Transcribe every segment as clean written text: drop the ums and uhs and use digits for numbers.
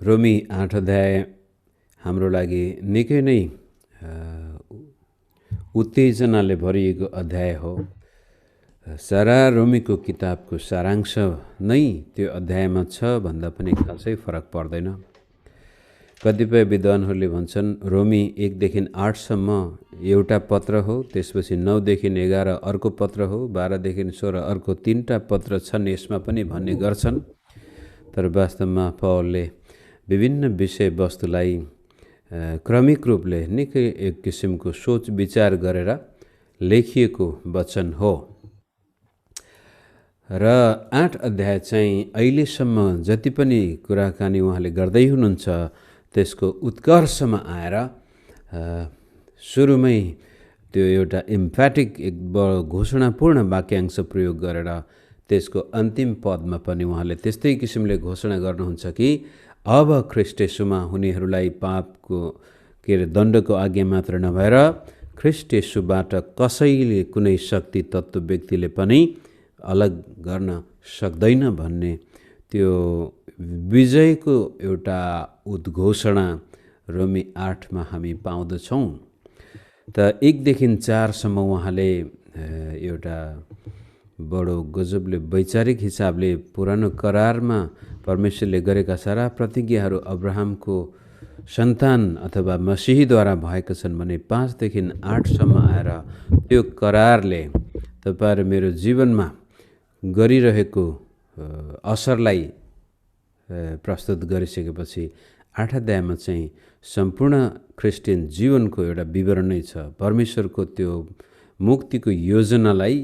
रोमी 8 अध्याय हाम्रो लागि निकै नै उत्तेजनाले भरिएको अध्याय हो। सारा रोमीको किताबको सारांश नै त्यो अध्यायमा छ भन्दा पनि खासै फरक पर्दैन। कतिपय विद्वानहरूले भन्छन् रोमी 1 देखि 8 सम्म एउटा पत्र हो, त्यसपछि 9 देखि 11 अर्को पत्र हो, 12 देखि 16 अर्को 3टा पत्र छन् यसमा पनि भन्ने गर्छन्। तर वास्तवमा पौलले विभिन्न विषयवस्तुलाई क्रमिक रूपले निकै एक किसिमको सोच विचार गरेर लेखिएको वचन हो र 8 अध्याय चाहिँ अहिलेसम्म जति पनि कुराकानी उहाँले गर्दै हुनुहुन्छ त्यसको उत्कर्षमा आएर सुरुमै त्यो एउटा इम्फेटिक एक घोषणापूर्ण वाक्यांश प्रयोग गरेर त्यसको अन्तिम पदमा पनि उहाँले त्यस्तै किसिमले घोषणा गर्नुहुन्छ कि अब ख्रीष्ट येशूमा हुनेहरूलाई पापको दण्डको आज्ञा मात्र नभएर ख्रीष्ट येशूबाट कसैले कुनै शक्ति तत्त्व व्यक्तिले पनि अलग गर्न सक्दैन भन्ने त्यो विजयको एउटा उद्घोषणा रोमी 8मा हामी पाउँदछौँ। त 1 देखि 4 सम्म उहाँले एउटा बडो गजबले वैचारिक हिसाबले पुरानो करारमा परमेश्वरले गरेका सारा प्रतिज्ञाहरू अब्राहमको सन्तान अथवा मसीहीद्वारा भएका छन् भने 5 देखि 8 सम्म आएर त्यो करारले तपाईहरु मेरो जीवनमा गरिरहेको असरलाई प्रस्तुत गरिसकेपछि 8 अध्यायमा चाहिँ सम्पूर्ण क्रिस्चियन जीवनको एउटा विवरण नै छ। परमेश्वरको त्यो मुक्तिको योजनालाई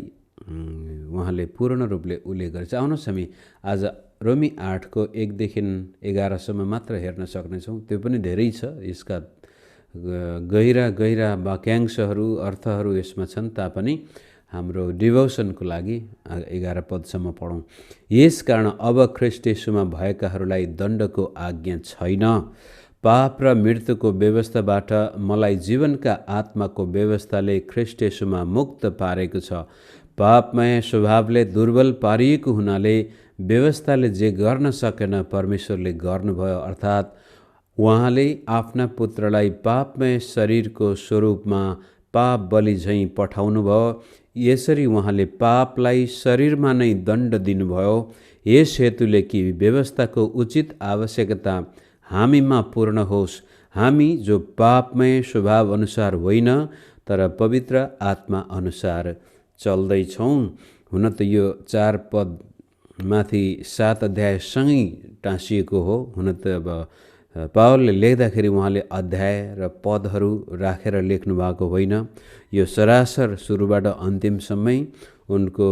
उहाँले पूर्ण रूपले उल्लेख गरेछ। आउनुहोस् हामी आज रोमी 8को 1 देखि 11 सम्म मात्र हेर्न सक्नेछौँ। त्यो पनि धेरै छ, यसका गहिरा वाक्यांशहरू अर्थहरू यसमा छन् तापनि हाम्रो डिभोसनको लागि 11 पदसम्म पढौँ। यसकारण अब ख्रीष्ट येशूमा भएकाहरूलाई दण्डको आज्ञा छैन। पाप र मृत्युको व्यवस्थाबाट मलाई जीवनका आत्माको व्यवस्थाले ख्रीष्ट येशूमा मुक्त पारेको छ। पापमय स्वभावले दुर्बल पारिएको हुनाले व्यवस्थाले जे गर्न सकेन परमेश्वरले गर्नुभयो, अर्थात् उहाँले आफ्ना पुत्रलाई पापमय शरीरको स्वरूपमा पाप बलि झैँ पठाउनु भयो। यसरी उहाँले पापलाई शरीरमा नै दण्ड दिनुभयो। यस हेतुले कि व्यवस्थाको उचित आवश्यकता हामीमा पूर्ण होस्। हामी जो पापमय स्वभाव अनुसार होइन तर पवित्र आत्मा अनुसार चल्दैछौँ। हुन त यो 4 पद माथि 7 अध्यायसँगै टाँसिएको हो। हुन त अब पावलले लेख्दाखेरि उहाँले अध्याय र पदहरू राखेर लेख्नु भएको होइन। यो सरासर सुरुबाट अन्तिमसम्मै उनको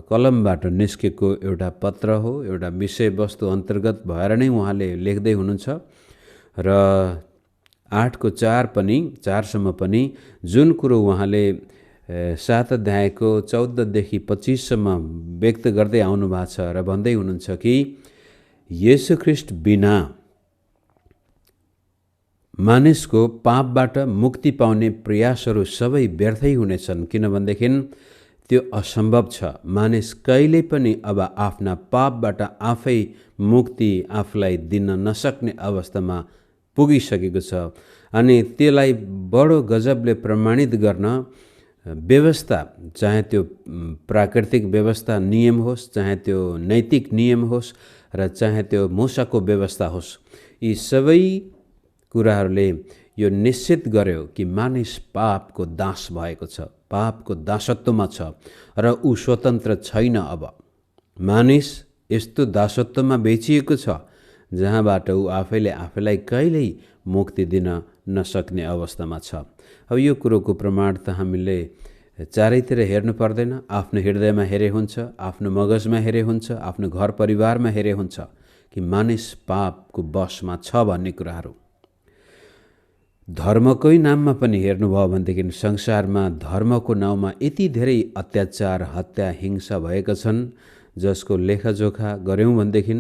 कलमबाट निस्केको एउटा पत्र हो, एउटा विषयवस्तु अन्तर्गत भएर नै उहाँले लेख्दै हुनुहुन्छ। र 8को 4 सम्म पनि जुन कुरो उहाँले 7 अध्यायको 14 देखि 25 सम्म व्यक्त गर्दै आउनु भएको छ र भन्दै हुनुहुन्छ कि येशू ख्रीष्ट बिना मानिसको पापबाट मुक्ति पाउने प्रयासहरू सबै व्यर्थै हुनेछन्, किनभनेदेखि त्यो असम्भव छ। मानिस कहिले पनि अब आफ्ना पापबाट आफै मुक्ति आफूलाई दिन नसक्ने अवस्थामा पुगिसकेको छ। अनि त्यसलाई बडो गजबले प्रमाणित गर्न व्यवस्था, चाहे त्यो प्राकृतिक व्यवस्था नियम होस्, चाहे त्यो नैतिक नियम होस् र चाहे त्यो मूसाको व्यवस्था होस्, यी सबै कुराहरूले यो निश्चित गर्यो कि मानिस पापको दास भएको छ, पापको दासत्वमा छ र ऊ स्वतन्त्र छैन। अब मानिस यस्तो दासत्वमा बेचिएको छ जहाँबाट ऊ आफैलाई कहिल्यै मुक्ति दिन नसक्ने अवस्थामा छ। अब यो कुरोको प्रमाण त हामीले चारैतिर हेर्नु पर्दैन। आफ्नो हृदयमा हेरे हुन्छ, आफ्नो मगजमा हेरे हुन्छ, आफ्नो घर परिवारमा हेरे हुन्छ कि मानिस पापको वशमा छ भन्ने कुराहरू। धर्मकै नाममा पनि हेर्नुभयो भनेदेखि संसारमा धर्मको नाउँमा यति धेरै अत्याचार, हत्या, हिंसा भएका छन् जसको लेखाजोखा गऱ्यौँ भनेदेखि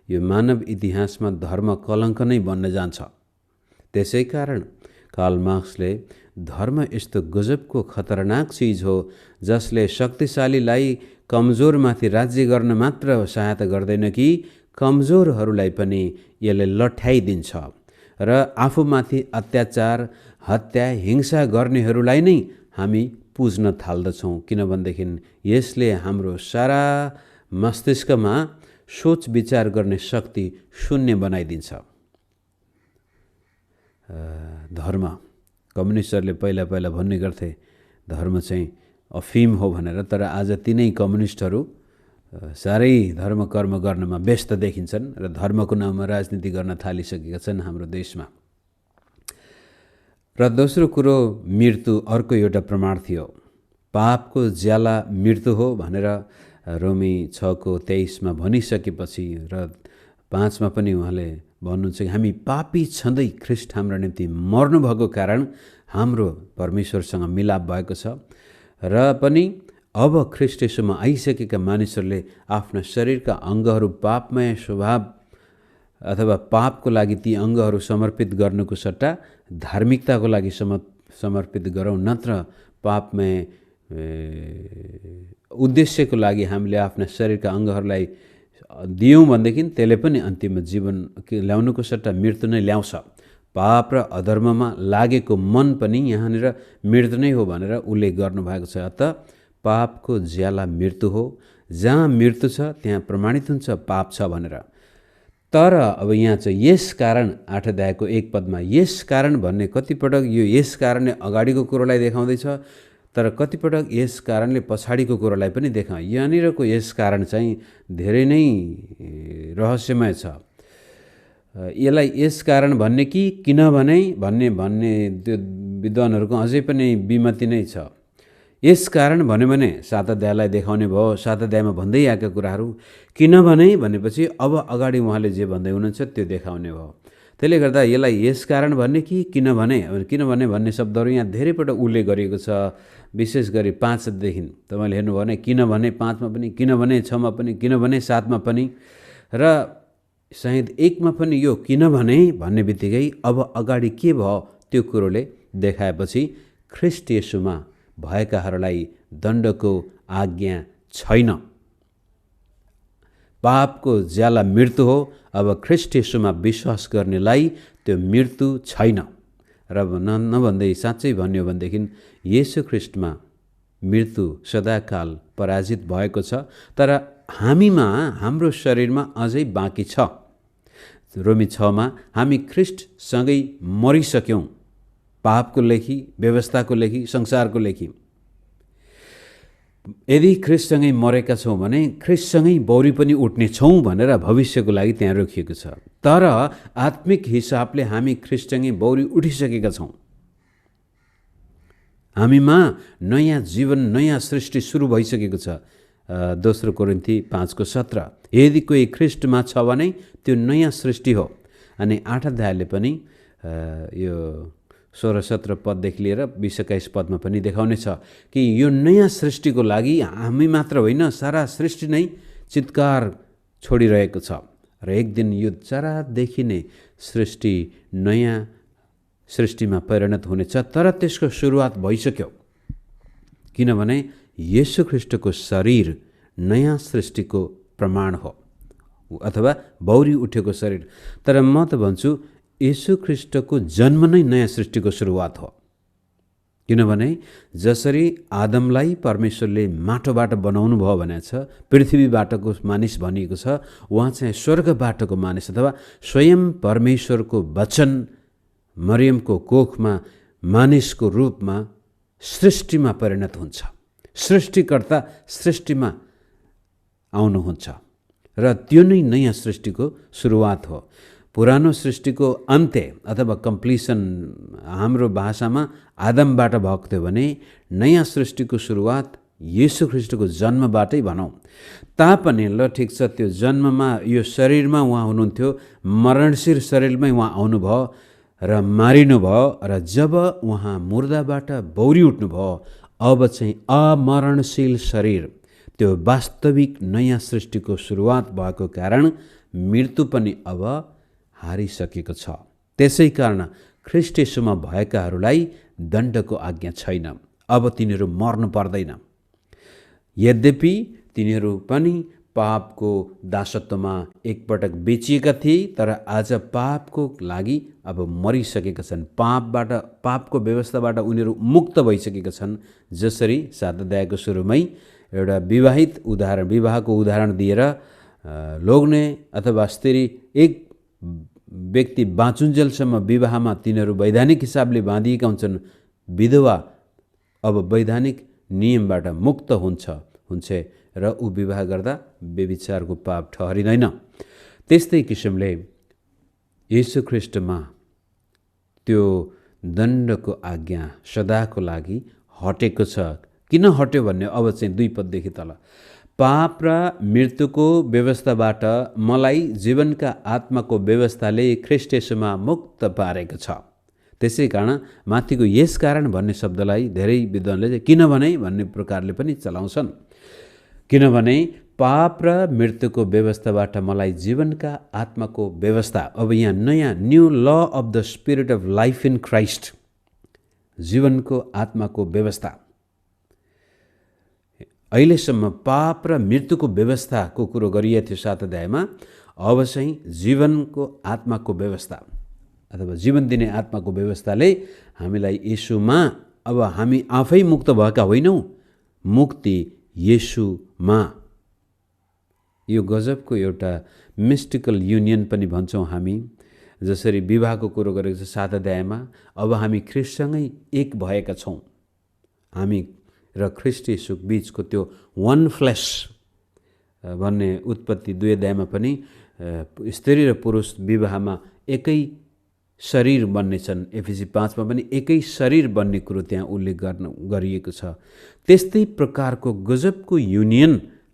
यो मानव इतिहासमा धर्म कलङ्क नै बन्न जान्छ। त्यसै कारण कार्ल मार्क्सले धर्म यस्तो गजबको खतरनाक चीज हो जसले शक्तिशालीलाई कमजोरमाथि राज्य गर्न मात्र सहायता गर्दैन कि कमजोरहरूलाई पनि यसले लठ्याइदिन्छ र आफूमाथि अत्याचार, हत्या, हिंसा गर्नेहरूलाई नै हामी पुज्न थाल्दछौँ। किनभनेदेखि यसले हाम्रो सारा मस्तिष्कमा सोच विचार गर्ने शक्ति शून्य बनाइदिन्छ। धर्म, कम्युनिस्टहरूले पहिला भन्ने गर्थे धर्म चाहिँ अफिम हो भनेर, तर आज तिनै कम्युनिस्टहरू साह्रै धर्म कर्म गर्नमा व्यस्त देखिन्छन् र धर्मको नाममा राजनीति गर्न थालिसकेका छन् हाम्रो देशमा। र दोस्रो कुरो, मृत्यु अर्को एउटा प्रमाण थियो। पापको ज्याला मृत्यु हो भनेर रोमी 6:23 भनिसकेपछि र 5 पनि उहाँले भन्नुहुन्छ कि हामी पापी छँदै ख्रीष्ट हाम्रो निम्ति मर्नुभएको कारण हाम्रो परमेश्वरसँग मिलाप भएको छ र पनि अब ख्रीष्ट येशूमा आइसकेका मानिसहरूले आफ्ना शरीरका अङ्गहरू पापमय स्वभाव अथवा पापको लागि ती अङ्गहरू समर्पित गर्नुको सट्टा धार्मिकताको लागि समर्पित गरौँ, नत्र पापमय उद्देश्यको लागि हामीले आफ्ना शरीरका अङ्गहरूलाई दियौँ भनेदेखि त्यसले पनि अन्तिममा जीवन ल्याउनुको सट्टा मृत्यु नै ल्याउँछ। पाप र अधर्ममा लागेको मन पनि यहाँनिर मृत्यु नै हो भनेर उल्लेख गर्नुभएको छ। अत पापको ज्याला मृत्यु हो। जहाँ मृत्यु छ त्यहाँ प्रमाणित हुन्छ पाप छ भनेर। तर अब यहाँ चाहिँ यस कारण 8 अध्यायको 1 पदमा यस कारण भन्ने कतिपटक यो यस कारणले अगाडिको कुरोलाई देखाउँदैछ, तर कतिपटक यस कारणले पछाडिको कुरोलाई पनि देखाउँछ। यहाँनिरको यस कारण चाहिँ धेरै नै रहस्यमय छ। यसलाई यस कारण भन्ने कि किनभने भन्ने त्यो विद्वानहरूको अझै पनि विमति नै छ। यस कारण भन्यो भने 7 अध्यायलाई देखाउने भयो, 7 अध्यायमा भन्दै आएका कुराहरू। किनभने भनेपछि अब अगाडि उहाँले जे भन्दै हुनुहुन्छ त्यो देखाउने भयो। त्यसले गर्दा यसलाई यस कारण भन्ने कि किनभने भन्ने शब्दहरू यहाँ धेरैपल्ट उल्लेख गरिएको छ। विशेष गरी 5 देखि तपाईँले हेर्नुभयो भने किनभने 5 पनि, किनभने 6 पनि, किनभने 7 पनि र सायद 1 पनि यो किनभने भन्ने बित्तिकै अब अगाडि के भयो त्यो कुरोले देखाएपछि ख्रीष्ट येशूमा भएकाहरूलाई दण्डको आज्ञा छैन। पापको ज्याला मृत्यु हो। अब ख्रीष्ट येशूमा विश्वास गर्नेलाई त्यो मृत्यु छैन। र नभन्दै साँच्चै भन्यो भनेदेखि येशू ख्रीष्टमा मृत्यु सदाकाल पराजित भएको छ, तर हामीमा हाम्रो शरीरमा अझै बाँकी छ। रोमी 6 हामी ख्रीष्टसँगै मरिसक्यौँ। पापको लेखी, व्यवस्थाको लेखी, संसारको लेखी। यदि ख्रीष्टसँगै मरेका छौँ भने ख्रीष्टसँगै बौरी पनि उठ्ने छौँ भनेर भविष्यको लागि त्यहाँ रोकिएको छ। तर आत्मिक हिसाबले हामी ख्रीष्टसँगै बौरी उठिसकेका छौँ। हामीमा नयाँ जीवन, नयाँ सृष्टि सुरु भइसकेको छ। 2 कोरिन्थी 5:17 यदि कोही ख्रीष्टमा छ भने त्यो नयाँ सृष्टि हो। अनि 8 अध्यायले पनि यो 16-17 पददेखि लिएर 20-21 पदमा पनि देखाउने छ कि यो नयाँ सृष्टिको लागि हामी मात्र होइन, सारा सृष्टि नै चित्कार छोडिरहेको छ र एक दिन यो सारा देखिने सृष्टि नयाँ सृष्टिमा परिणत हुनेछ। तर त्यसको सुरुवात भइसक्यो, किनभने येशू ख्रीष्टको शरीर नयाँ सृष्टिको प्रमाण हो अथवा बौरी उठेको शरीर। तर म त भन्छु येशू ख्रीष्टको जन्म नै नयाँ सृष्टिको सुरुवात हो। किनभने जसरी आदमलाई परमेश्वरले माटोबाट बनाउनु भयो भनेको छ, पृथ्वीबाटको मानिस भनिएको छ, उहाँ चाहिँ स्वर्गबाटको मानिस अथवा स्वयं परमेश्वरको वचन मरियमको कोखमा मानिसको रूपमा सृष्टिमा परिणत हुन्छ। सृष्टिकर्ता सृष्टिमा आउनुहुन्छ र त्यो नै नयाँ सृष्टिको सुरुवात हो। पुरानो सृष्टिको अन्त्य अथवा कम्प्लिसन हाम्रो भाषामा आदमबाट भएको थियो भने नयाँ सृष्टिको सुरुवात येशू ख्रीष्टको जन्मबाटै भनौँ। तापनि ल ठिक छ, त्यो जन्ममा यो शरीरमा उहाँ हुनुहुन्थ्यो, मरणशील शरीरमै उहाँ आउनुभयो र मारिनुभयो र जब उहाँ मुर्दाबाट बौरी उठ्नुभयो अब चाहिँ अमरणशील शरीर, त्यो वास्तविक नयाँ सृष्टिको सुरुवात भएको कारण मृत्यु पनि अब हारिसकेको छ। त्यसै कारण ख्रीष्ट येशूमा भएकाहरूलाई दण्डको आज्ञा छैन। अब तिनीहरू मर्नु पर्दैन। यद्यपि तिनीहरू पनि पापको दासत्वमा एकपटक बेचिएका थिए, तर आज पापको लागि अब मरिसकेका छन्। पापको व्यवस्थाबाट उनीहरू मुक्त भइसकेका छन्। जसरी सात अध्यायको सुरुमै एउटा विवाहको उदाहरण दिएर लोग्ने अथवा स्त्री एक व्यक्ति बाँचुन्जेलसम्म विवाहमा तिनीहरू वैधानिक हिसाबले बाँधिएका हुन्छन्। विधवा अब वैधानिक नियमबाट मुक्त हुन्छ र ऊ विवाह गर्दा व्यभिचारको पाप ठहरिँदैन। त्यस्तै किसिमले येशू ख्रीष्टमा त्यो दण्डको आज्ञा सदाको लागि हटेको छ। किन हट्यो भन्ने अब चाहिँ 2 पददेखि तल, पाप र मृत्युको व्यवस्थाबाट मलाई जीवनका आत्माको व्यवस्थाले ख्रीष्ट येशूमा मुक्त पारेको छ। त्यसै कारण माथिको यस कारण भन्ने शब्दलाई धेरै विद्वानले चाहिँ किनभने भन्ने प्रकारले पनि चलाउँछन्। किनभने पाप र मृत्युको व्यवस्थाबाट मलाई जीवनका आत्माको व्यवस्था, अब यहाँ नयाँ new law of the spirit of life in Christ, जीवनको आत्माको व्यवस्था। अहिलेसम्म पाप र मृत्युको व्यवस्थाको कुरो गरिएको थियो 7 अध्यायमा। अब चाहिँ जीवनको आत्माको व्यवस्था अथवा जीवन दिने आत्माको व्यवस्थाले हामीलाई येशूमा, अब हामी आफै मुक्त भएका होइनौँ, मुक्ति येशूमा। यो गजबको एउटा मिस्टिकल युनियन पनि भन्छौँ हामी। जसरी विवाहको कुरो गरेको छ 7 अध्यायमा, अब हामी ख्रीष्टसँगै एक भएका छौँ। हामी र ख्रीष्ट येशू बीचको त्यो वन फ्लेश भन्ने उत्पत्ति 2 अध्यायमा पनि स्त्री र पुरुष विवाहमा एकै शरीर बन्नेछन्। एफिसी 5 मा पनि एकै शरीर बन्ने कुरो त्यहाँ उल्लेख गरिएको छ। त्यस्तै प्रकारको गजबको युनियन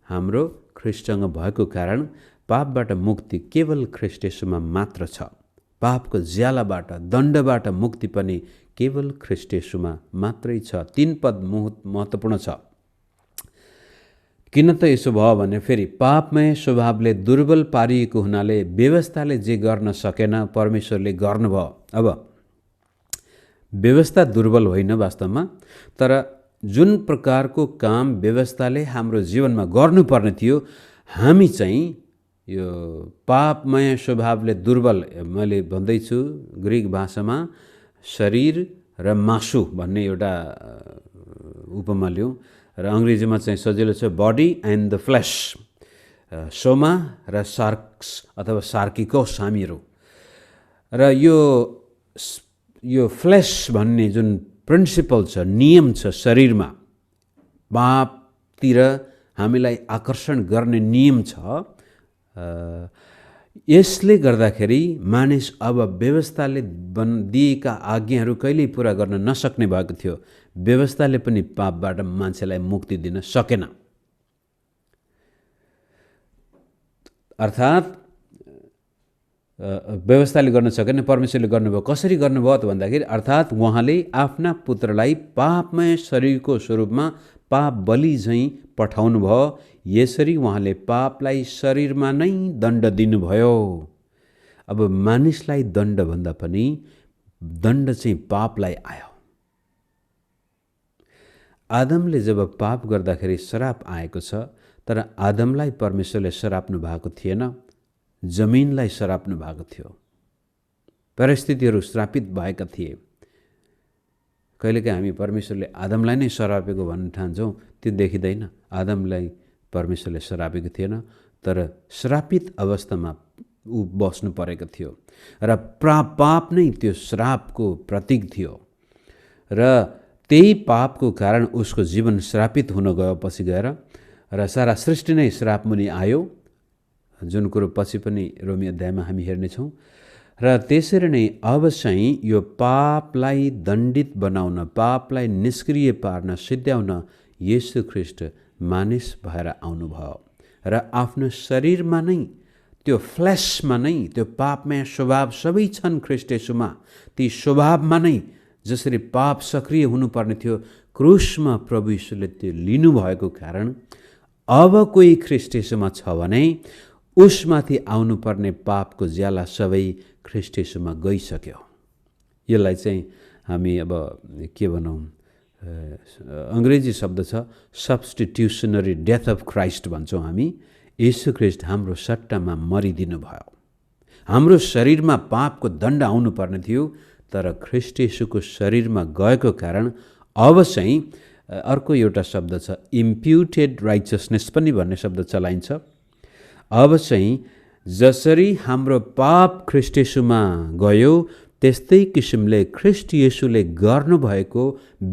हाम्रो ख्रीष्टसँग भएको कारण पापबाट मुक्ति केवल ख्रीष्ट येशूमा मात्र छ। पापको ज्यालाबाट, दण्डबाट मुक्ति पनि केवल ख्रीष्ट येशूमा मात्रै छ। 3 पद महत्त्वपूर्ण छ। किन त यसो भयो भने फेरि पापमय स्वभावले दुर्बल पारिएको हुनाले व्यवस्थाले जे गर्न सकेन परमेश्वरले गर्नुभयो। अब व्यवस्था दुर्बल होइन वास्तवमा, तर जुन प्रकारको काम व्यवस्थाले हाम्रो जीवनमा गर्नुपर्ने थियो, हामी चाहिँ यो पापमय स्वभावले दुर्बल, मैले भन्दैछु ग्रिक भाषामा शरीर र मासु भन्ने एउटा उपमा लिउँ र अङ्ग्रेजीमा चाहिँ सजिलो छ बडी एन्ड द फ्लेस, सोमा र सार्क्स अथवा सार्किकोस हामीहरू। र यो फ्लेस भन्ने जुन प्रिन्सिपल छ, नियम छ शरीरमा, पापतिर हामीलाई आकर्षण गर्ने नियम छ। यसले गर्दाखेरि मानिस अब व्यवस्थाले दिएका आज्ञाहरू कहिल्यै पुरा गर्न नसक्ने भएको थियो। व्यवस्थाले पनि पापबाट मान्छेलाई मुक्ति दिन सकेन। अर्थात् व्यवस्थाले गर्न सकेन, परमेश्वरले गर्नुभयो। कसरी गर्नुभयो त भन्दाखेरि, अर्थात् उहाँले आफ्ना पुत्रलाई पापमय शरीरको स्वरूपमा पाप बलि झैँ पठाउनु भयो। यसरी उहाँले पापलाई शरीरमा नै दण्ड दिनुभयो। अब मानिसलाई दण्ड भन्दा पनि दण्ड चाहिँ पापलाई आयो। आदमले जब पाप गर्दाखेरि श्राप आएको छ, तर आदमलाई परमेश्वरले श्राप्नु भएको थिएन, जमिनलाई श्राप्नु भएको थियो। परिस्थितिहरू श्रापित भएका थिए। कहिलेकाहीँ हामी परमेश्वरले आदमलाई नै श्रापेको भन्न ठान्छौँ, त्यो देखिँदैन। आदमलाई परमेश्वरले श्रापेको थिएन, तर श्रापित अवस्थामा ऊ बस्नु परेको थियो र पाप नै त्यो श्रापको प्रतीक थियो। र त्यही पापको कारण उसको जीवन श्रापित हुन गयो पछि गएर, र सारा सृष्टि नै श्रापमुनि आयो, जुन कुरो पछि पनि रोमी अध्यायमा हामी हेर्नेछौँ। र त्यसरी नै अब चाहिँ यो पापलाई दण्डित बनाउन, पापलाई निष्क्रिय पार्न, सिद्ध्याउन येशू ख्रीष्ट मानिस भएर आउनुभयो र आफ्नो शरीरमा नै, त्यो फ्लेसमा नै त्यो पापमय स्वभाव सबै छन् ख्रीष्ट येशूमा। ती स्वभावमा नै जसरी पाप सक्रिय हुनुपर्ने थियो, क्रुसमा प्रभु यीशुले त्यो लिनुभएको कारण अब कोही ख्रीष्ट येशूमा छ भने उसमाथि आउनुपर्ने पापको ज्याला सबै ख्रीष्ट येशूमा गइसक्यो। यसलाई चाहिँ हामी अब के भनौँ, अङ्ग्रेजी शब्द छ सब्स्टिट्युसनरी डेथ अफ क्राइस्ट भन्छौँ हामी। येशू ख्रीष्ट हाम्रो सट्टामा मरिदिनु भयो। हाम्रो शरीरमा पापको दण्ड आउनु पर्ने थियो, तर ख्रीष्ट येशूको शरीरमा गएको कारण अब चाहिँ अर्को एउटा शब्द छ इम्प्युटेड राइचसनेस पनि भन्ने शब्द चलाइन्छ। अब चाहिँ जसरी हाम्रो पाप ख्रीष्ट येशूमा गयो त्यस्तै किसिमले ख्रीष्ट येशूले गर्नुभएको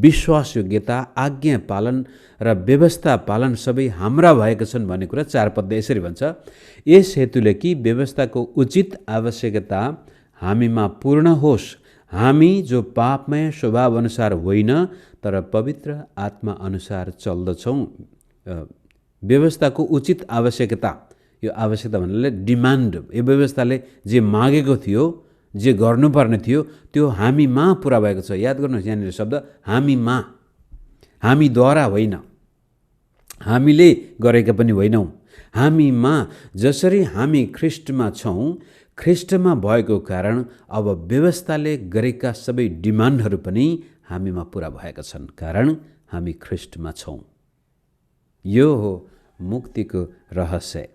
विश्वासयोग्यता, आज्ञा पालन र व्यवस्था पालन सबै हाम्रा भएका छन् भन्ने कुरा 4 पदले यसरी भन्छ, यस हेतुले कि व्यवस्थाको उचित आवश्यकता हामीमा पूर्ण होस्, हामी जो पापमय स्वभाव अनुसार होइन तर पवित्र आत्मा अनुसार चल्दछौँ। व्यवस्थाको उचित आवश्यकता, यो आवश्यकता भन्नाले डिमान्ड, यो व्यवस्थाले जे मागेको थियो, जे गर्नुपर्ने थियो त्यो हामीमा पुरा भएको छ। याद गर्नुहोस् यहाँनिर शब्द हामीमा, हामीद्वारा होइन, हामीले गरेका पनि होइनौँ, हामीमा। जसरी हामी ख्रीष्टमा छौँ, ख्रीष्टमा भएको कारण अब व्यवस्थाले गरेका सबै डिमान्डहरू पनि हामीमा पुरा भएका छन्, कारण हामी ख्रीष्टमा छौँ। यो हो मुक्तिको रहस्य।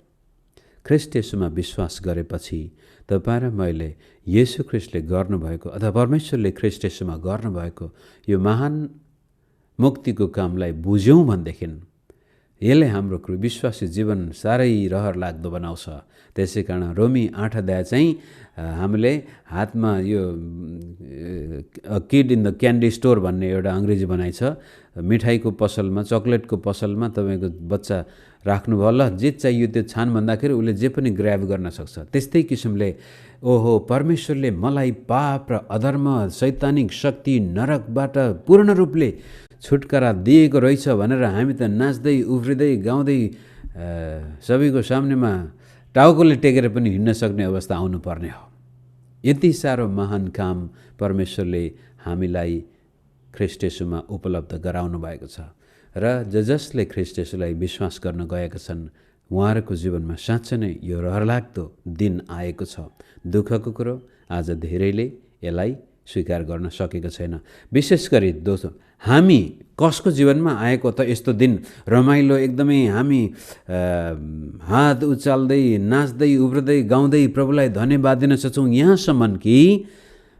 ख्रीष्ट येशूमा विश्वास गरेपछि तपाईँ र मैले येशू ख्रीष्टले गर्नुभएको अथवा परमेश्वरले ख्रीष्ट येशूमा गर्नुभएको यो महान मुक्तिको कामलाई बुझ्यौँ भनेदेखि यसले हाम्रो विश्वासी जीवन साह्रै रहर लाग्दो बनाउँछ। त्यसै कारण रोमी 8 अध्याय चाहिँ हामीले हातमा यो kid in the candy store भन्ने एउटा अङ्ग्रेजी भनाइ छ। मिठाईको पसलमा, चक्लेटको पसलमा तपाईँको बच्चा राख्नुभयो, ल जे चाहियो त्यो छान भन्दाखेरि उसले जे पनि ग्र्याब गर्न सक्छ। त्यस्तै किसिमले ओहो परमेश्वरले मलाई पाप र अधर्म, शैतानिक शक्ति, नरकबाट पूर्ण रूपले छुटकारा दिएको रहेछ भनेर हामी त नाच्दै उफ्रिँदै गाउँदै सबैको सामनेमा टाउकोले टेकेर पनि हिँड्न सक्ने अवस्था आउनुपर्ने हो। यति साह्रो महान काम परमेश्वरले हामीलाई ख्रीष्ट येशूमा उपलब्ध गराउनु भएको छ र जसले ख्रीष्ट येशूलाई विश्वास गर्न गएका छन् उहाँहरूको जीवनमा साँच्चै नै यो रहरलाग्दो दिन आएको छ। दुःखको कुरो आज धेरैले यसलाई स्वीकार गर्न सकेको छैन। विशेष गरी दोस्रो, हामी कसको जीवनमा आएको त यस्तो दिन रमाइलो, एकदमै हामी हात उचाल्दै नाच्दै उब्रिँदै गाउँदै प्रभुलाई धन्यवाद दिन सक्छौँ, यहाँसम्म कि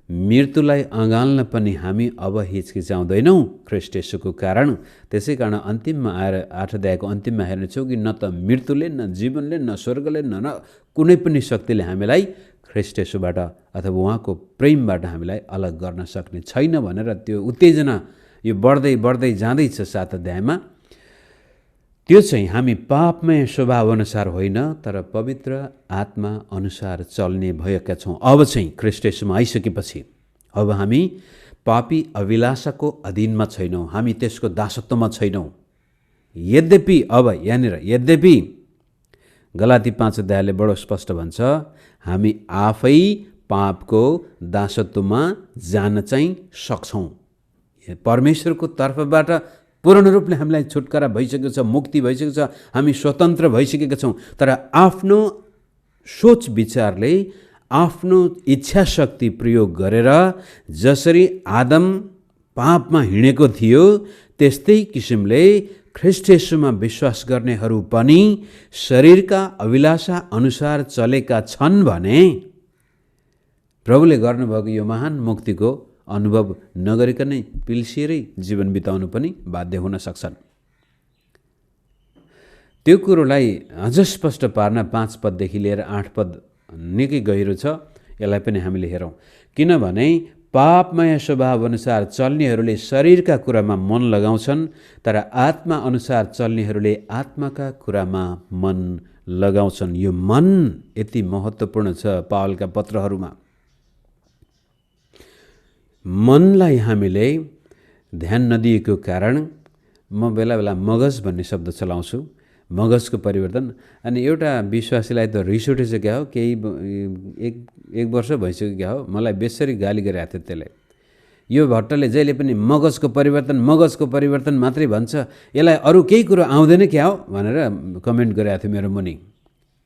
मृत्युलाई अँगाल्न पनि हामी अब हिचकिचाउँदैनौँ ख्रीष्ट येशूको कारण। त्यसै कारण अन्तिममा आएर 8 अध्यायको अन्तिममा हेर्नेछौँ कि न त मृत्युले, न जीवनले, न स्वर्गले, न कुनै पनि शक्तिले हामीलाई ख्रीष्ट येशूबाट अथवा उहाँको प्रेमबाट हामीलाई अलग गर्न सक्ने छैन भनेर त्यो उत्तेजना यो बढ्दै बढ्दै जाँदैछ 7 अध्यायमा। त्यो चाहिँ हामी पापमय स्वभाव अनुसार होइन तर पवित्र आत्मा अनुसार चल्ने भएका छौँ। अब चाहिँ ख्रीष्ट येशूमा आइसकेपछि अब हामी पापी अभिलाषाको अधीनमा छैनौँ, हामी त्यसको दासत्वमा छैनौँ। यद्यपि अब यहाँनिर यद्यपि गलाती 5 अध्यायले बडो स्पष्ट भन्छ, हामी आफै पापको दासत्वमा जान चाहिँ सक्छौँ। परमेश्वरको तर्फबाट पूर्ण रूपले हामीलाई छुटकारा भइसकेको छ, मुक्ति भइसकेको छ, हामी स्वतन्त्र भइसकेका छौँ। तर आफ्नो सोच विचारले, आफ्नो इच्छा शक्ति प्रयोग गरेर जसरी आदम पापमा हिँडेको थियो त्यस्तै किसिमले ख्रीष्ट येशूमा विश्वास गर्नेहरू पनि शरीरका अभिलाषा अनुसार चलेका छन् भने प्रभुले गर्नुभएको यो महान मुक्तिको अनुभव नगरिकनै पिल्सिएरै जीवन बिताउनु पनि बाध्य हुन सक्छन्। त्यो कुरोलाई अझ स्पष्ट पार्न 5 पददेखि लिएर 8 पद निकै गहिरो छ, यसलाई पनि हामीले हेरौँ। किनभने पापमय स्वभाव अनुसार चल्नेहरूले शरीरका कुरामा मन लगाउँछन् तर आत्मा अनुसार चल्नेहरूले आत्माका कुरामा मन लगाउँछन्। यो मन यति महत्त्वपूर्ण छ पावलका पत्रहरूमा। मनलाई हामीले ध्यान नदिएको कारण म बेला बेला मगज भन्ने शब्द चलाउँछु, मगजको परिवर्तन। अनि एउटा विश्वासीलाई त रिस उठेछ क्या हो, केही एक वर्ष भइसक्यो क्या हो, मलाई बेसरी गाली गरिरहेको थियो त्यसले। यो भट्टले जहिले पनि मगजको परिवर्तन मात्रै भन्छ, यसलाई अरू केही कुरो आउँदैन क्या हो भनेर कमेन्ट गरिरहेको थियो मेरो मुनि।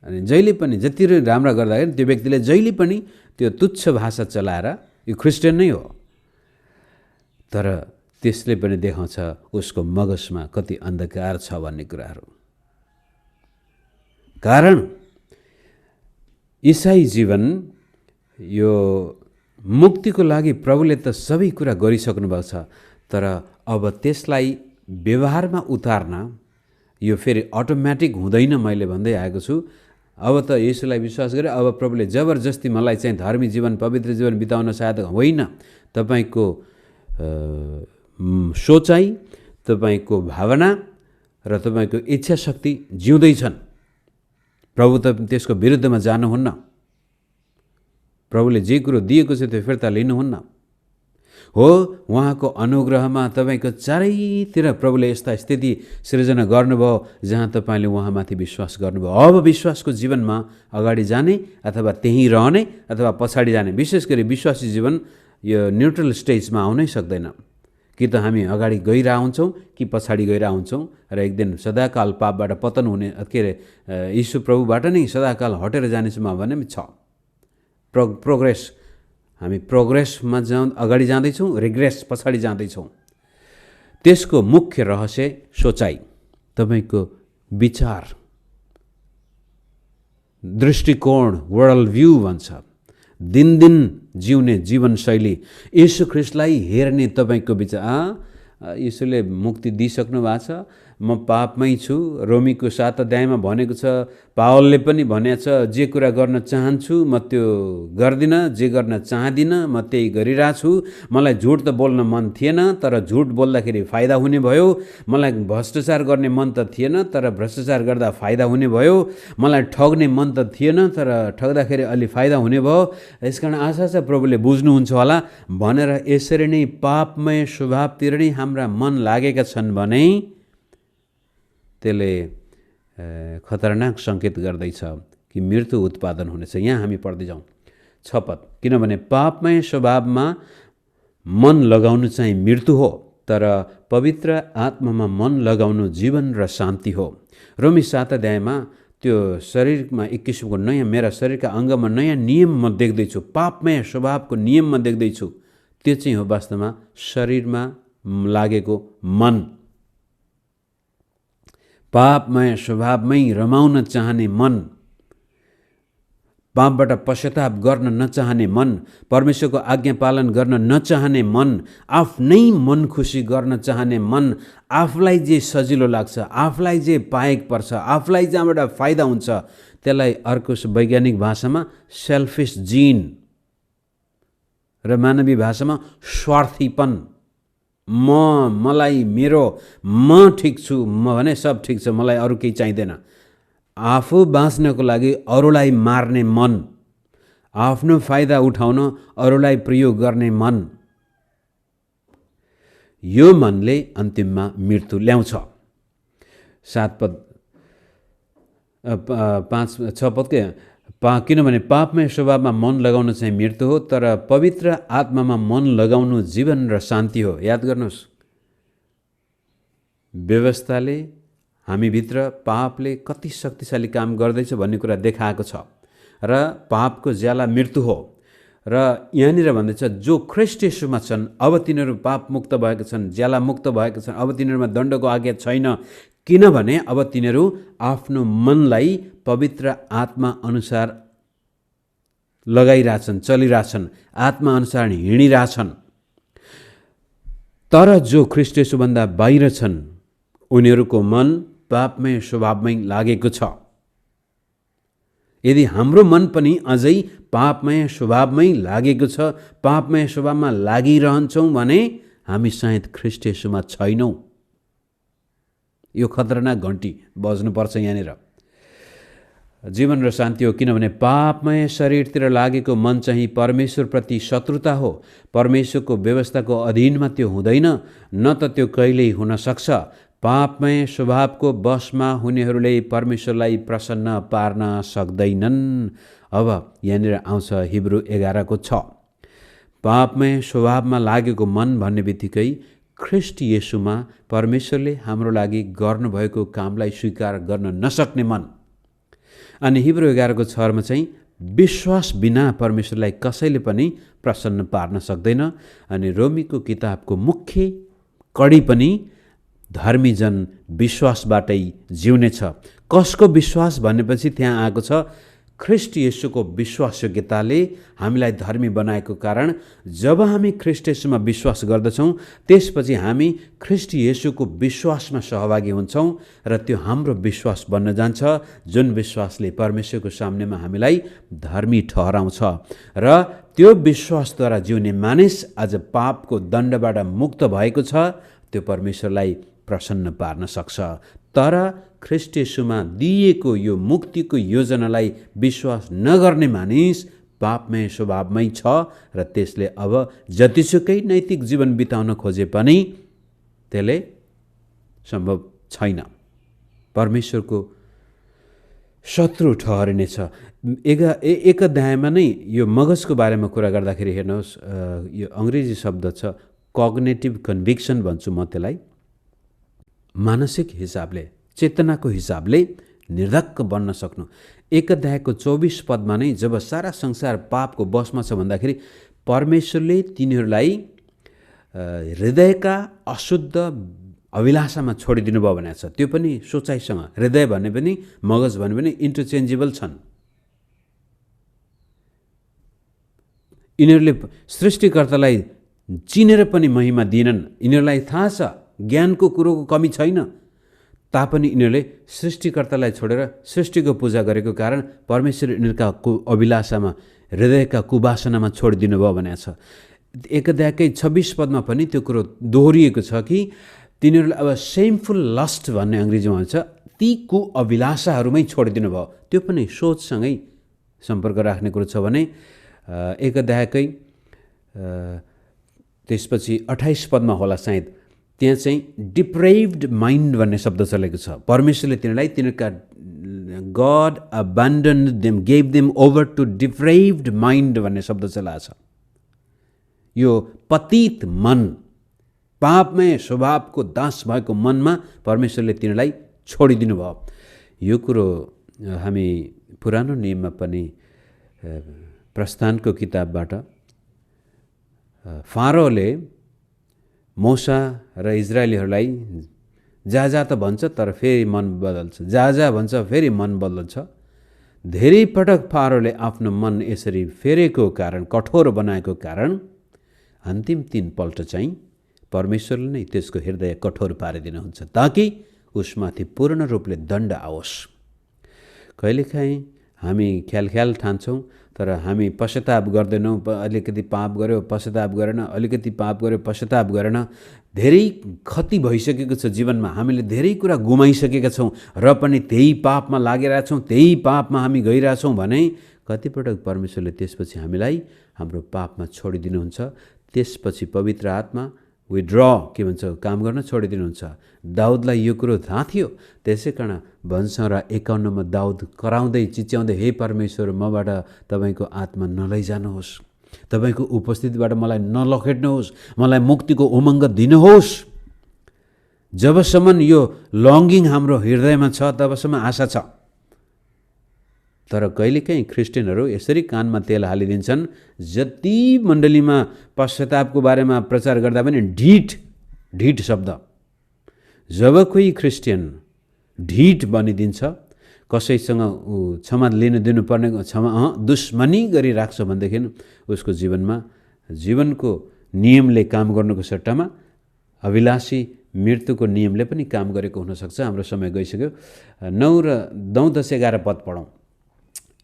अनि जहिले पनि जति राम्रा गर्दाखेरि त्यो व्यक्तिले जहिले पनि त्यो तुच्छ भाषा चलाएर यो क्रिस्चियन नै हो, तर त्यसले पनि देखाउँछ उसको मगजमा कति अन्धकार छ भन्ने कुराहरू। कारण ईसाई जीवन यो मुक्तिको लागि प्रभुले त सबै कुरा गरिसक्नु भएको छ, तर अब त्यसलाई व्यवहारमा उतार्न यो फेरि अटोमेटिक हुँदैन। मैले भन्दै आएको छु, अब त येशूलाई विश्वास गरे अब प्रभुले जबरजस्ती मलाई चाहिँ धार्मिक जीवन पवित्र जीवन बिताउन सायद होइन। तपाईको सोचाइ, तपाईको भावना र तपाईको इच्छा शक्ति जिउँदैछन्। प्रभु त त्यसको विरुद्धमा जानुहुन्न। प्रभुले जे कुरो दिएको छ त्यो फिर्ता लिनुहुन्न। हो, उहाँको अनुग्रहमा तपाईको चारैतिर प्रभुले यस्ता स्थिति सृजना गर्नुभयो जहाँ तपाईले उहाँमाथि विश्वास गर्नुभयो। अब विश्वासको जीवनमा अगाडि जाने अथवा त्यहीँ रहने अथवा पछाडि जाने, विशेष गरी विश्वासी जीवन यो न्युट्रल स्टेजमा आउनै सक्दैन। कि त हामी अगाडि गइरह हुन्छौँ कि पछाडि गइरह हुन्छौँ र एक दिन सदाकाल पापबाट पतन हुने के अरे यीशु प्रभुबाट नै सदाकाल हटेर जाने सम्भावना पनि छ। प्रोग्रेस, हामी प्रोग्रेसमा अगाडि जाँदैछौँ, रिग्रेस पछाडि जाँदैछौँ। त्यसको मुख्य रहस्य सोचाइ, तपाईको विचार, दृष्टिकोण, वर्ल्ड भ्यू भन्छ, दिनदिन जिउने जीवनशैली, येशू ख्रिस्टलाई हेर्ने तपाईको विचार। येशूले मुक्ति दिइसक्नु भएको छ, म पापमै छु। रोमीको 7 अध्यायमा भनेको छ, पावलले पनि भनेको छ, जे कुरा गर्न चाहन्छु म त्यो गर्दिनँ, जे गर्न चाहदिनँ म त्यही गरिरहेछु। मलाई झुट त बोल्न मन थिएन, तर झुट बोल्दाखेरि फाइदा हुने भयो। मलाई भ्रष्टाचार गर्ने मन त थिएन, तर भ्रष्टाचार गर्दा फाइदा हुने भयो। मलाई ठग्ने मन त थिएन, तर ठग्दाखेरि अलि फाइदा हुने भयो। यसकारण आशा छ प्रभुले बुझ्नुहुन्छ होला भनेर यसरी नै पापमय स्वभावतिर नै हाम्रा मन लागेका छन् भने त्यसले खतरनाक सङ्केत गर्दैछ कि मृत्यु उत्पादन हुनेछ। यहाँ हामी पढ्दै जाउँ 6 पद, किनभने पापमय स्वभावमा मन लगाउनु चाहिँ मृत्यु हो, तर पवित्र आत्मामा मन लगाउनु जीवन र शान्ति हो। रोमी 7 अध्यायमा त्यो शरीरमा एक किसिमको नयाँ, मेरा शरीरका अङ्गमा नयाँ नियम म देख्दैछु, पापमय स्वभावको नियम म देख्दैछु। त्यो चाहिँ हो वास्तवमा शरीरमा लागेको मन, पापमय स्वभावमै रमाउन चाहने मन, पापबाट पश्चाताप गर्न नचाहने मन, परमेश्वरको आज्ञा पालन गर्न नचाहने मन, आफ्नै मन खुसी गर्न चाहने मन, आफूलाई जे सजिलो लाग्छ, आफूलाई जे पाएक पर्छ, आफूलाई जहाँबाट फाइदा हुन्छ त्यसलाई अर्को वैज्ञानिक भाषामा सेल्फिस जिन र मानवीय भाषामा स्वार्थीपन। मलाई मेरो, म ठिक छु, म भने सब ठिक छ, मलाई अरू केही चाहिँदैन। आफू बाँच्नको लागि अरूलाई मार्ने मन, आफ्नो फाइदा उठाउन अरूलाई प्रयोग गर्ने मन, यो मनले अन्तिममा मृत्यु ल्याउँछ। 7 पद 6 पदकै किनभने पापमय स्वभावमा मन लगाउनु चाहिँ मृत्यु हो, तर पवित्र आत्मामा मन लगाउनु जीवन र शान्ति हो। याद गर्नुहोस्, व्यवस्थाले हामीभित्र पापले कति शक्तिशाली काम गर्दैछ भन्ने कुरा देखाएको छ र पापको ज्याला मृत्यु हो। र यहाँनिर भन्दैछ जो ख्रिस्ट येशूमा छन् अब तिनीहरू पाप मुक्त भएका छन्, ज्याला मुक्त भएका छन्, अब तिनीहरूमा दण्डको आज्ञा छैन, किनभने अब तिनीहरू आफ्नो मनलाई पवित्र आत्मा अनुसार लगाइरहेछन्, चलिरहेछन्, आत्मा अनुसार हिँडिरहेछन्। तर जो ख्रिस्ट येशूभन्दा बाहिर छन् उनीहरूको मन पापमय स्वभावमै लागेको छ। यदि हाम्रो मन पनि अझै पापमय स्वभावमै लागेको छ, पापमय स्वभावमा लागिरहन्छौँ भने हामी सायद ख्रिस्ट येशूमा छैनौँ। यो खतरनाक घन्टी बज्नुपर्छ यहाँनिर। जीवन र शान्ति हो, किनभने पापमय शरीरतिर लागेको मन चाहिँ परमेश्वरप्रति शत्रुता हो। परमेश्वरको व्यवस्थाको अधीनमा त्यो हुँदैन, न त त्यो कहिल्यै हुन सक्छ। पापमय स्वभावको वशमा हुनेहरूले परमेश्वरलाई प्रसन्न पार्न सक्दैनन्। अब यहाँनिर आउँछ हिब्रू 11:6, पापमय स्वभावमा लागेको मन भन्ने बित्तिकै ख्रिस्ट येशूमा परमेश्वरले हाम्रो लागि गर्नुभएको कामलाई स्वीकार गर्न नसक्ने मन। अनि हिब्रू 11:6 चाहिँ विश्वास बिना परमेश्वरलाई कसैले पनि प्रसन्न पार्न सक्दैन। अनि रोमीको किताबको मुख्य कडी पनि धर्मी जन विश्वासबाटै जिउनेछ। कसको विश्वास भनेपछि त्यहाँ आएको छ ख्रीष्ट येशूको विश्वासयोग्यताले हामीलाई धर्मी बनाएको कारण जब हामी ख्रीष्ट येशूमा विश्वास गर्दछौँ त्यसपछि हामी ख्रीष्ट येशूको विश्वासमा सहभागी हुन्छौँ र त्यो हाम्रो विश्वास बन्न जान्छ, जुन विश्वासले परमेश्वरको सामनेमा हामीलाई धर्मी ठहराउँछ। र त्यो विश्वासद्वारा जिउने मानिस आज पापको दण्डबाट मुक्त भएको छ, त्यो परमेश्वरलाई प्रसन्न पार्न सक्छ। तर ख्रीष्ट येशूमा दिएको यो मुक्तिको योजनालाई विश्वास नगर्ने मानिस पापमय स्वभावमै छ र त्यसले अब जतिसुकै नैतिक जीवन बिताउन खोजे पनि त्यसले सम्भव छैन, परमेश्वरको शत्रु ठहरिनेछ। एक अध्यायमा नै यो मगजको बारेमा कुरा गर्दाखेरि हेर्नुहोस्, यो अङ्ग्रेजी शब्द छ कग्नेटिभ कन्भिक्सन भन्छु म त्यसलाई। मानसिक हिसाबले, चेतनाको हिसाबले निर्धक्क बन्न सक्नु। एक अध्यायको 24 पदमा नै जब सारा संसार पापको बसमा छ भन्दाखेरि परमेश्वरले तिनीहरूलाई हृदयका अशुद्ध अभिलाषामा छोडिदिनु भयो भनेको छ। त्यो पनि सोचाइसँग, हृदय भन्ने पनि मगज भन्ने पनि इन्टरचेन्जेबल छन्। यिनीहरूले सृष्टिकर्तालाई चिनेर पनि महिमा दिएनन्। यिनीहरूलाई थाहा छ ज्ञानको कुरोको कमी छैन, तापनि यिनीहरूले सृष्टिकर्तालाई छोडेर सृष्टिको पूजा गरेको कारण परमेश्वर यिनीहरूका अभिलाषामा, हृदयका कुवासनामा छोडिदिनु भयो भनेको छ। एक अध्यायकै 26 पदमा पनि त्यो कुरो दोहोरिएको छ कि तिनीहरूले अब सेमफुल लस्ट भन्ने अङ्ग्रेजीमा भन्छ, ती कुअभिलाषाहरूमै छोडिदिनु भयो। त्यो पनि सोचसँगै सम्पर्क राख्ने कुरो छ भने एक अध्यायकै त्यसपछि 28 पदमा होला सायद, त्यहाँ चाहिँ डिप्रेभ्ड माइन्ड भन्ने शब्द चलेको छ। परमेश्वरले तिनीहरूलाई तिनीहरूका God abandoned them, gave them over to depraved mind भन्ने शब्द चलाएको छ। यो पतित मन, पापमय स्वभावको दास भएको मनमा परमेश्वरले तिनीहरूलाई छोडिदिनु भयो। यो कुरो हामी पुरानो नियममा पनि प्रस्थानको किताबबाट फारोले मूसा र इजरायलीहरूलाई जा जा त भन्छ तर फेरि मन बदल्छ, जा जा भन्छ फेरि मन बदल्छ। धेरै पटक फारोले आफ्नो मन यसरी फेरेको कारण, कठोर बनाएको कारण अन्तिम 3 पल्ट चाहिँ परमेश्वरले नै त्यसको हृदय कठोर पारिदिनुहुन्छ ताकि उसमाथि पूर्ण रूपले दण्ड आओस्। कहिलेकाहीँ हामी ख्याल ठान्छौँ तर हामी पश्चाताप गर्दैनौँ। अलिकति पाप गर्यो पश्चाताप गरेन, अलिकति पाप गर्यो पश्चाताप गरेन। धेरै क्षति भइसकेको छ जीवनमा, हामीले धेरै कुरा गुमाइसकेका छौँ र पनि त्यही पापमा लागिरहेछौँ, त्यही पापमा हामी गइरहेछौँ भने कतिपटक परमेश्वरले त्यसपछि हामीलाई हाम्रो पापमा छोडिदिनुहुन्छ। त्यसपछि पवित्र आत्मा विथड्र के भन्छ, काम गर्न छोडिदिनुहुन्छ। दाउदलाई यो कुरो थाहा थियो, त्यसै कारण वंशरा 51 मा दाउद कराउँदै चिच्याउँदै, हे परमेश्वर मबाट तपाईँको आत्मा नलैजानुहोस्, तपाईँको उपस्थितिबाट मलाई नलखेट्नुहोस्, मलाई मुक्तिको उमङ्ग दिनुहोस्। जबसम्म यो लङ्गिङ हाम्रो हृदयमा छ तबसम्म आशा छ। तर कहिलेकाहीँ क्रिस्चियनहरू यसरी कानमा तेल हालिदिन्छन्, जति मण्डलीमा पश्चातापको बारेमा प्रचार गर्दा पनि ढिट शब्द। जब कोही क्रिस्चियन ढिट बनिदिन्छ, कसैसँग क्षमा लिन दिनुपर्ने दुश्मनी गरिराख्छ भनेदेखि उसको जीवनमा जीवनको नियमले काम गर्नुको सट्टामा अभिलाषी मृत्युको नियमले पनि काम गरेको हुनसक्छ। हाम्रो समय गइसक्यो। 9 र 10-11 पद पढौँ।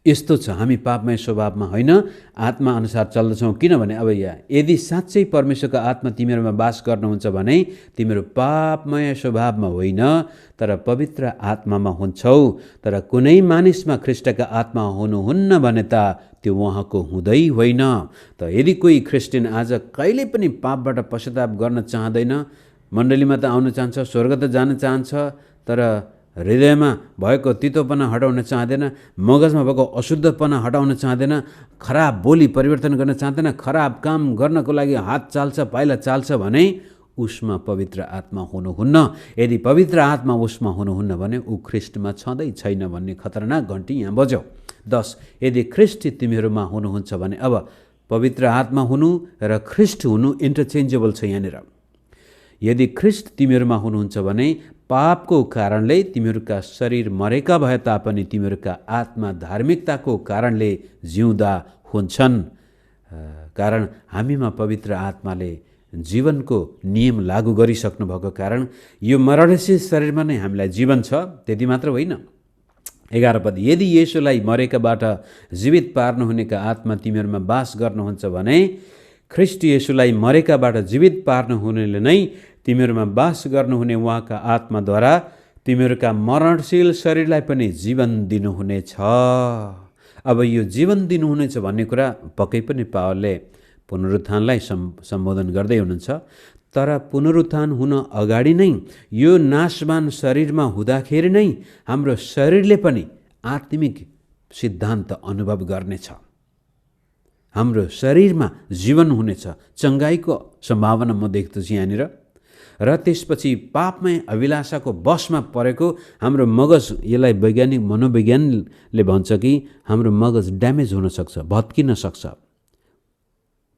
यस्तो छ, हामी पापमय स्वभावमा होइन आत्मा अनुसार चल्दछौँ। किनभने अब यहाँ यदि साँच्चै परमेश्वरको आत्मा तिमीहरूमा वास गर्नुहुन्छ भने तिमीहरू पापमय स्वभावमा होइन तर पवित्र आत्मामा हुन्छौ। तर कुनै मानिसमा ख्रीष्टका आत्मा हुनुहुन्न भने त त्यो उहाँको हुँदै होइन। त यदि कोही क्रिस्चियन आज कहिले पनि पापबाट पश्चाताप गर्न चाहँदैन, मण्डलीमा त आउन चाहन्छ, स्वर्ग त जान चाहन्छ, तर हृदयमा भएको तितोपना हटाउन चाहँदैन, मगजमा भएको अशुद्धपना हटाउन चाहँदैन, खराब बोली परिवर्तन गर्न चाहँदैन, खराब काम गर्नको लागि हात चाल्छ, पाइला चाल्छ भने उसमा पवित्र आत्मा हुनुहुन्न। यदि पवित्र आत्मा उसमा हुनुहुन्न भने ऊ ख्रीष्टमा छँदै छैन भन्ने खतरनाक घन्टी यहाँ बज्यो। 10 यदि ख्रीष्ट तिमीहरूमा हुनुहुन्छ भने, अब पवित्र आत्मा हुनु र ख्रीष्ट हुनु इन्टरचेन्जेबल छ। यहाँनिर यदि ख्रिस्ट तिमीहरूमा हुनुहुन्छ भने पापको कारणले तिमीहरूका शरीर मरेका भए तापनि तिमीहरूका आत्मा धार्मिकताको कारणले जिउँदा हुन्छन्। कारण हामीमा पवित्र आत्माले जीवनको नियम लागू गरिसक्नु भएको कारण यो मरणशील शरीरमा नै हामीलाई जीवन छ। त्यति मात्र होइन, 11 पद, यदि येशूलाई मरेकाबाट जीवित पार्नुहुनेका आत्मा तिमीहरूमा बास गर्नुहुन्छ भने ख्रिस्ट येशूलाई मरेकाबाट जीवित पार्नुहुनेले नै तिमीहरूमा बास गर्नुहुने उहाँका आत्माद्वारा तिमीहरूका मरणशील शरीरलाई पनि जीवन दिनुहुनेछ। अब यो जीवन दिनुहुनेछ भन्ने कुरा पक्कै पनि पावलले पुनरुत्थानलाई सम्बोधन गर्दै हुनुहुन्छ। तर पुनरुत्थान हुन अगाडि नै यो नाशवान शरीरमा हुँदाखेरि नै हाम्रो शरीरले पनि आत्मिक सिद्धान्त अनुभव गर्नेछ। हाम्रो शरीरमा जीवन हुनेछ, चङ्गाइको सम्भावना म देख्दछु यहाँनिर। र त्यसपछि पापमय अभिलाषाको बसमा परेको हाम्रो मगज, यसलाई वैज्ञानिक मनोविज्ञानले भन्छ कि हाम्रो मगज ड्यामेज हुनसक्छ, भत्किन सक्छ।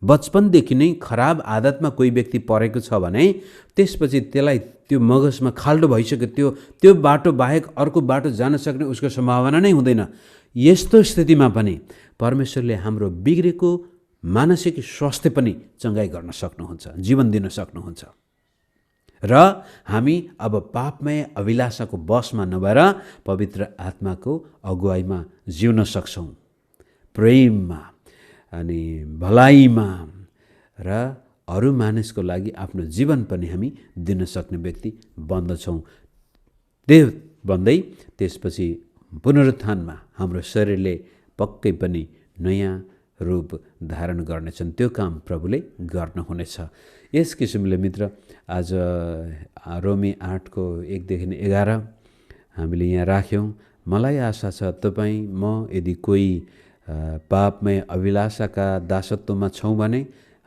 बचपनदेखि नै खराब आदतमा कोही व्यक्ति परेको छ भने त्यसपछि त्यसलाई त्यो मगजमा खाल्डो भइसक्यो, त्यो बाटो बाहेक अर्को बाटो जान सक्ने उसको सम्भावना नै हुँदैन। यस्तो स्थितिमा पनि परमेश्वरले हाम्रो बिग्रेको मानसिक स्वास्थ्य पनि चङ्गाइ गर्न सक्नुहुन्छ, जीवन दिन सक्नुहुन्छ। र हामी अब पापमय अभिलाषाको बसमा नभएर पवित्र आत्माको अगुवाईमा जिउन सक्छौँ, प्रेममा अनि भलाइमा, र अरू मानिसको लागि आफ्नो जीवन पनि हामी दिन सक्ने व्यक्ति बन्दछौँ। त्यो भन्दै त्यसपछि पुनरुत्थानमा हाम्रो शरीरले पक्कै पनि नयाँ रूप धारण गर्नेछन्। त्यो काम प्रभुले गर्नुहुनेछ। यस किसिमले मित्र आज रोमी 8को 1-11 हामीले यहाँ राख्यौँ। मलाई आशा छ तपाईँ म यदि कोही पापमय अभिलाषाका दासत्वमा छौँ भने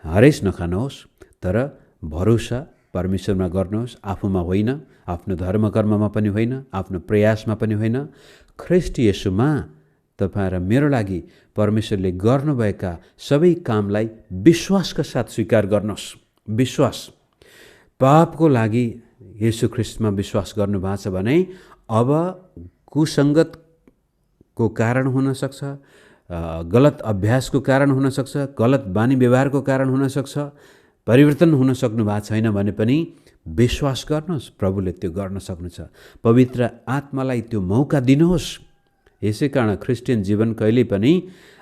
हरेस नखानुहोस्, तर भरोसा परमेश्वरमा गर्नुहोस्, आफूमा होइन, आफ्नो धर्मकर्ममा पनि होइन, आफ्नो प्रयासमा पनि होइन, ख्रिस्ट येशूमा तपाईँ र मेरो लागि परमेश्वरले गर्नुभएका सबै कामलाई विश्वासका साथ स्वीकार गर्नुहोस्। विश्वास, पापको लागि येशू ख्रिस्टमा विश्वास गर्नुभएको छ भने अब कुसङ्गतको कारण हुनसक्छ, गलत अभ्यासको कारण हुनसक्छ, गलत बानी व्यवहारको कारण हुनसक्छ, परिवर्तन हुन सक्नु भएको छैन भने पनि विश्वास गर्नुहोस्, प्रभुले त्यो गर्न सक्नुहुन्छ। पवित्र आत्मालाई त्यो मौका दिनुहोस्। यसै कारण क्रिस्चियन जीवन कहिल्यै पनि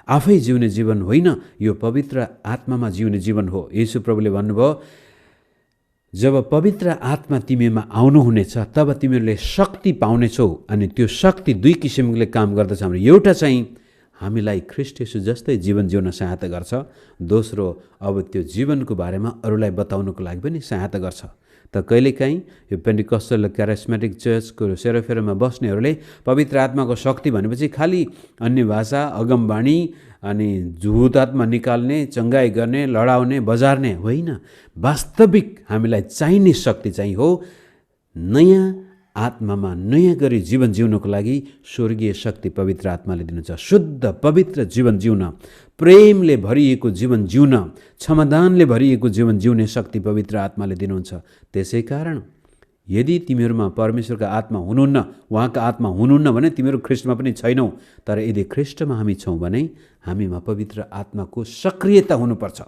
आफै जिउने जीवन होइन, यो पवित्र आत्मामा जिउने जीवन हो। येशू प्रभुले भन्नुभयो, जब पवित्र आत्मा तिमीमा आउनुहुनेछ तब तिमीहरूले शक्ति पाउनेछौ। अनि त्यो शक्ति दुई किसिमले काम गर्दछ। हाम्रो एउटा चाहिँ हामीलाई ख्रिस्ट येशू जस्तै जीवन जिउन सहायता गर्छ, दोस्रो अब त्यो जीवनको बारेमा अरूलाई बताउनको लागि पनि सहायता गर्छ। त कहिलेकाहीँ यो पेन्टिकस्टल क्यारिस्मेटिक चर्चको सेरोफेरोमा बस्नेहरूले पवित्र आत्माको शक्ति भनेपछि खालि अन्य भाषा, अगमबाणी अनि भूत आत्मा निकाल्ने, चङ्गाइ गर्ने, लडाउने, बजार्ने होइन। वास्तविक हामीलाई चाहिने शक्ति चाहिँ हो नयाँ आत्मामा नयाँ गरी जीवन जिउनको लागि स्वर्गीय शक्ति पवित्र आत्माले दिनुहुन्छ। शुद्ध पवित्र जीवन जिउन, प्रेमले भरिएको जीवन जिउन, क्षमादानले भरिएको जीवन जिउने शक्ति पवित्र आत्माले दिनुहुन्छ। त्यसै कारण यदि तिमीहरूमा परमेश्वरका आत्मा हुनुहुन्न, उहाँका आत्मा हुनुहुन्न भने तिमीहरू ख्रिस्टमा पनि छैनौ। तर यदि ख्रिस्टमा हामी छौँ भने हामीमा पवित्र आत्माको सक्रियता हुनुपर्छ।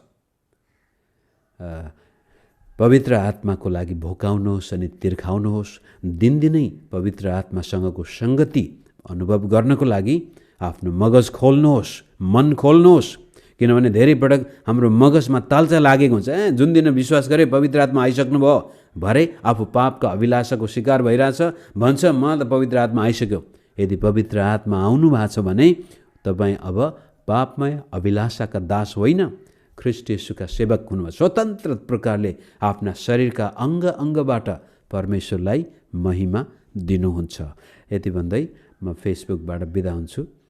पवित्र आत्माको लागि भोकाउनुहोस् अनि तिर्खाउनुहोस्। दिनदिनै पवित्र आत्मासँगको सङ्गति अनुभव गर्नको लागि आफ्नो मगज खोल्नुहोस्, मन खोल्नुहोस्। किनभने धेरै पटक हाम्रो मगजमा तालचा लागेको हुन्छ, जुन दिन विश्वास गरे पवित्र आत्मा आइसक्नु भयो, भरे आफू पापका अभिलाषाको शिकार भइरहेछ, भन्छ म त पवित्र आत्मा आइसक्यो। यदि पवित्र आत्मा आउनु भएको छ भने तपाईँ अब पापमय अभिलाषाका दास होइन, ख्रिस्ट येशूका सेवक हुनुभयो। स्वतन्त्र प्रकारले आफ्ना शरीरका अङ्ग अङ्गबाट परमेश्वरलाई महिमा दिनुहुन्छ। यति भन्दै म फेसबुकबाट बिदा हुन्छु।